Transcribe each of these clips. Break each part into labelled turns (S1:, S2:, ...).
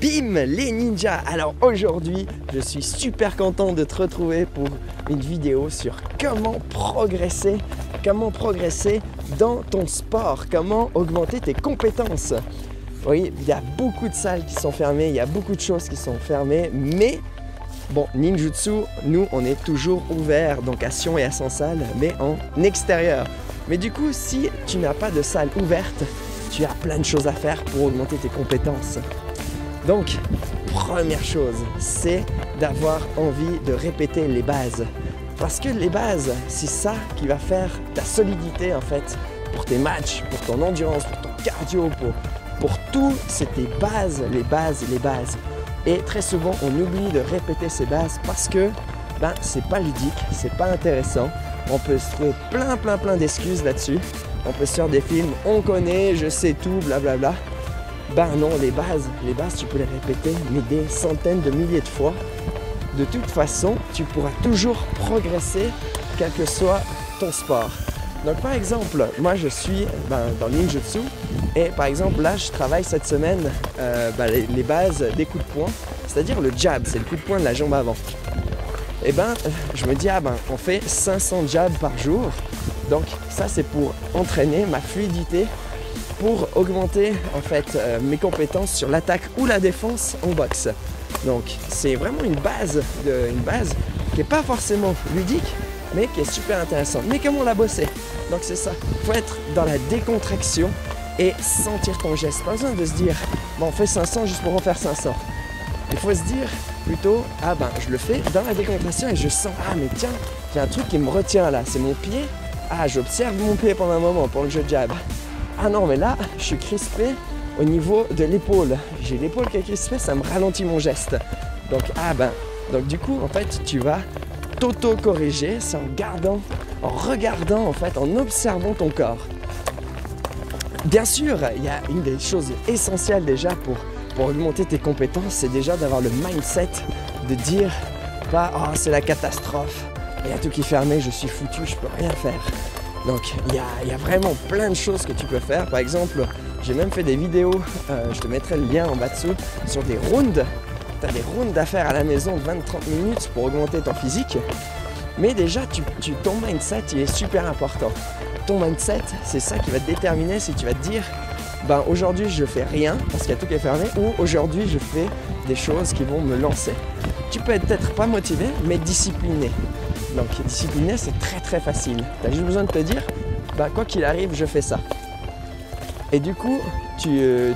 S1: Bim les ninjas! Alors aujourd'hui, je suis super content de te retrouver pour une vidéo sur comment progresser dans ton sport, comment augmenter tes compétences. Oui, il y a beaucoup de salles qui sont fermées, il y a beaucoup de choses qui sont fermées, mais bon, ninjutsu, nous, on est toujours ouverts, donc à Sion et à Sansal, mais en extérieur. Mais du coup, si tu n'as pas de salle ouverte, tu as plein de choses à faire pour augmenter tes compétences. Donc, première chose, c'est d'avoir envie de répéter les bases. Parce que les bases, c'est ça qui va faire ta solidité en fait, pour tes matchs, pour ton endurance, pour ton cardio, pour tout, c'est tes bases, les bases. Et très souvent, on oublie de répéter ces bases parce que c'est pas ludique, c'est pas intéressant. On peut se trouver plein d'excuses là-dessus. On peut se faire des films, on connaît, je sais tout, blablabla. Non, les bases, tu peux les répéter, mais des centaines de milliers de fois. De toute façon, tu pourras toujours progresser, quel que soit ton sport. Donc par exemple, moi je suis dans le ninjutsu et par exemple là je travaille cette semaine les bases des coups de poing, c'est-à-dire le jab, c'est le coup de poing de la jambe avant. Et je me dis on fait 500 jabs par jour, donc ça c'est pour entraîner ma fluidité, pour augmenter en fait mes compétences sur l'attaque ou la défense en boxe. Donc c'est vraiment une base qui n'est pas forcément ludique, mais qui est super intéressante. Mais comment la bosser? Donc c'est ça, il faut être dans la décontraction et sentir ton geste. Pas besoin de se dire, on fait 500 juste pour en faire 500. Il faut se dire plutôt, je le fais dans la décontraction et je sens, mais tiens, il y a un truc qui me retient là, c'est mon pied. J'observe mon pied pendant un moment, pendant que je jab. Non, mais là, je suis crispé au niveau de l'épaule. J'ai l'épaule qui est crispée, ça me ralentit mon geste. Donc, donc du coup, en fait, tu vas t'auto-corriger, c'est en regardant, en fait, en observant ton corps. Bien sûr, il y a une des choses essentielles déjà pour augmenter tes compétences, c'est déjà d'avoir le mindset de dire pas « Oh, c'est la catastrophe, il y a tout qui est fermé, je suis foutu, je peux rien faire ». Donc, il y a vraiment plein de choses que tu peux faire. Par exemple, j'ai même fait des vidéos, je te mettrai le lien en bas dessous, sur des rounds. Tu as des rounds à faire à la maison de 20-30 minutes pour augmenter ton physique. Mais déjà, ton mindset, il est super important. Ton mindset, c'est ça qui va te déterminer si tu vas te dire aujourd'hui, je fais rien parce qu'il y a tout qui est fermé, ou aujourd'hui, je fais des choses qui vont me lancer. Tu peux être peut-être pas motivé, mais discipliné. Donc discipliné, c'est très facile. Tu as juste besoin de te dire, quoi qu'il arrive, je fais ça. Et du coup, tu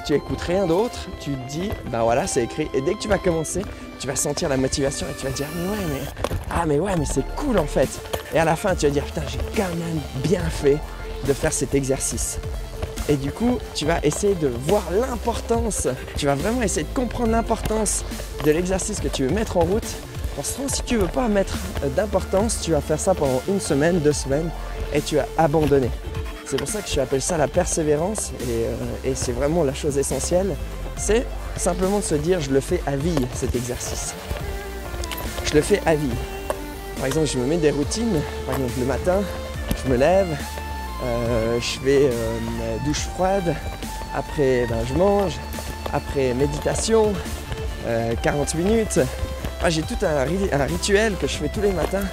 S1: écoutes rien d'autre, tu te dis, voilà, c'est écrit. Et dès que tu vas commencer, tu vas sentir la motivation et tu vas te dire, mais c'est cool en fait. Et à la fin, tu vas dire, putain, j'ai quand même bien fait de faire cet exercice. Et du coup, tu vas essayer de voir l'importance, tu vas vraiment essayer de comprendre l'importance de l'exercice que tu veux mettre en route. Parce que si tu ne veux pas mettre d'importance, tu vas faire ça pendant 1 semaine, 2 semaines et tu vas abandonner. C'est pour ça que j'appelle ça la persévérance et c'est vraiment la chose essentielle. C'est simplement de se dire, je le fais à vie cet exercice. Je le fais à vie. Par exemple, je me mets des routines. Par exemple, le matin, je me lève, je fais douche froide, après je mange, après méditation, 40 minutes. J'ai tout un rituel que je fais tous les matins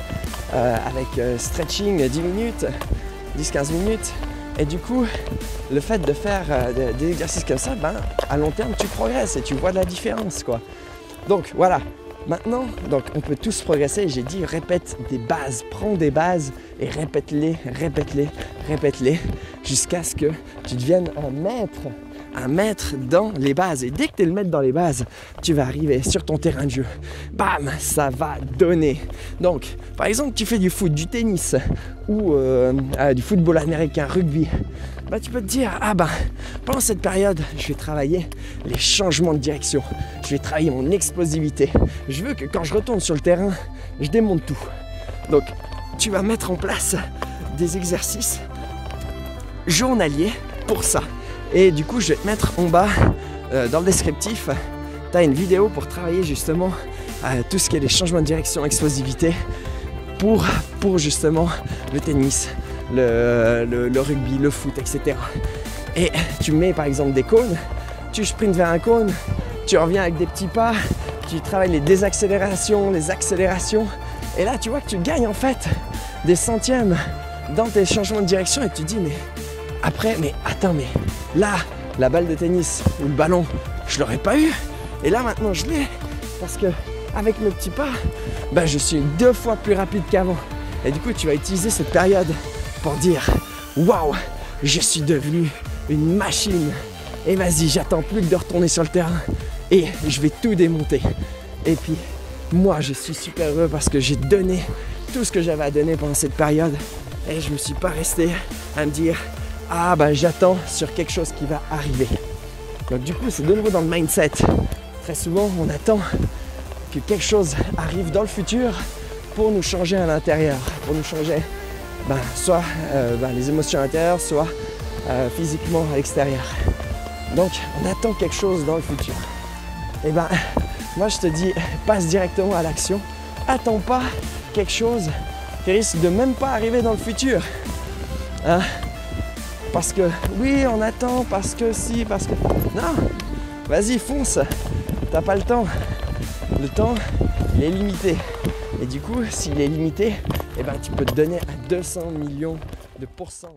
S1: avec stretching 10 minutes, 10-15 minutes. Et du coup, le fait de faire des exercices comme ça, à long terme, tu progresses et tu vois de la différence, quoi. Donc voilà, maintenant, on peut tous progresser. J'ai dit, répète des bases, prends des bases et répète-les jusqu'à ce que tu deviennes un maître dans les bases. Et dès que tu es le maître dans les bases, tu vas arriver sur ton terrain de jeu. Ça va donner. Donc, par exemple, tu fais du foot, du tennis ou du football américain, rugby. Tu peux te dire, pendant cette période, je vais travailler les changements de direction. Je vais travailler mon explosivité. Je veux que quand je retourne sur le terrain, je démonte tout. Donc, tu vas mettre en place des exercices journaliers pour ça. Et du coup, je vais te mettre en bas, dans le descriptif, tu as une vidéo pour travailler justement tout ce qui est les changements de direction, explosivité, pour justement le tennis, le rugby, le foot, etc. Et tu mets par exemple des cônes, tu sprints vers un cône, tu reviens avec des petits pas, tu travailles les désaccélérations, les accélérations. Et là, tu vois que tu gagnes en fait des centièmes dans tes changements de direction et tu te dis, mais après, mais attends, mais là, la balle de tennis ou le ballon, je l'aurais pas eu. Et là, maintenant, je l'ai parce que avec mes petits pas, ben, je suis 2 fois plus rapide qu'avant. Et du coup, tu vas utiliser cette période pour dire, waouh, je suis devenu une machine. Et vas-y, j'attends plus que de retourner sur le terrain et je vais tout démonter. Et puis, moi, je suis super heureux parce que j'ai donné tout ce que j'avais à donner pendant cette période. Et je ne me suis pas resté à me dire, ah ben j'attends sur quelque chose qui va arriver. Donc du coup, c'est de nouveau dans le mindset. Très souvent, on attend que quelque chose arrive dans le futur pour nous changer à l'intérieur, pour nous changer soit les émotions à l'intérieur, soit physiquement à l'extérieur. Donc, on attend quelque chose dans le futur. Et moi je te dis, passe directement à l'action. Attends pas quelque chose qui risque de même pas arriver dans le futur. Hein? Parce que oui, on attend, parce que si, parce que... Non, vas-y, fonce. T'as pas le temps. Le temps, il est limité. Et du coup, s'il est limité, tu peux te donner à 200 millions de pourcents.